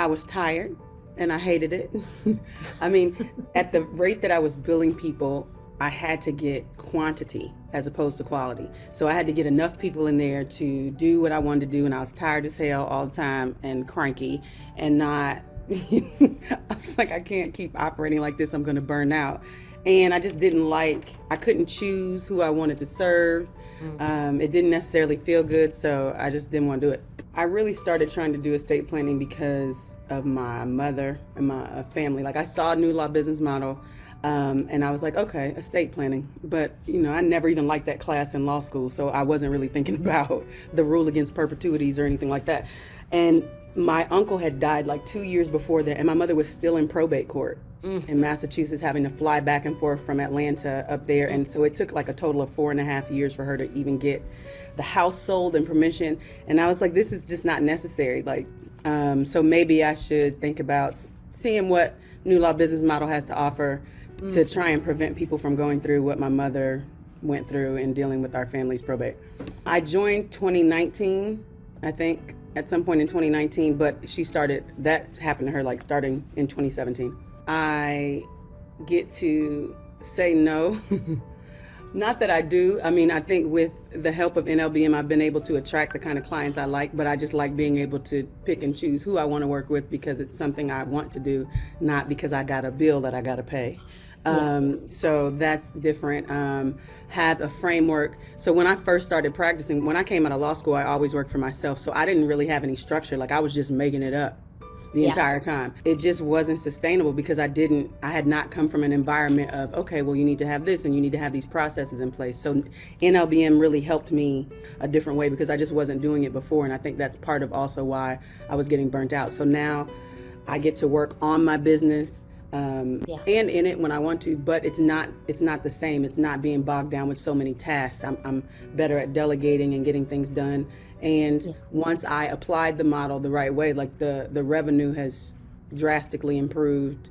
was tired and I hated it. I mean, at the rate that I was billing people, I had to get quantity as opposed to quality. So I had to get enough people in there to do what I wanted to do, and I was tired as hell all the time and cranky and not, I was like, I can't keep operating like this, I'm gonna burn out. And I just didn't I couldn't choose who I wanted to serve. It didn't necessarily feel good, so I just didn't want to do it. I really started trying to do estate planning because of my mother and my family. Like, I saw a new law business model, and I was like, okay, estate planning. But, I never even liked that class in law school, so I wasn't really thinking about the rule against perpetuities or anything like that. And my uncle had died like 2 years before that, and my mother was still in probate court in Massachusetts, having to fly back and forth from Atlanta up there. And so it took like a total of 4.5 years for her to even get the house sold and permission. And I was like, this is just not necessary. So maybe I should think about seeing what new law business model has to offer to try and prevent people from going through what my mother went through in dealing with our family's probate. I joined 2019, I think, at some point in 2019, but that happened to her starting in 2017. I get to say no. Not that I do. I mean, I think with the help of NLBM, I've been able to attract the kind of clients I like, but I just like being able to pick and choose who I want to work with because it's something I want to do, not because I got a bill that I got to pay. So that's different. Have a framework. So when I first started practicing, when I came out of law school, I always worked for myself. So I didn't really have any structure. I was just making it up the entire time. It just wasn't sustainable because I had not come from an environment of, okay, well, you need to have this and you need to have these processes in place. So NLBM really helped me a different way because I just wasn't doing it before. And I think that's part of also why I was getting burnt out. So now I get to work on my business and in it when I want to, but it's not the same. It's not being bogged down with so many tasks. I'm better at delegating and getting things done. And once I applied the model the right way, the revenue has drastically improved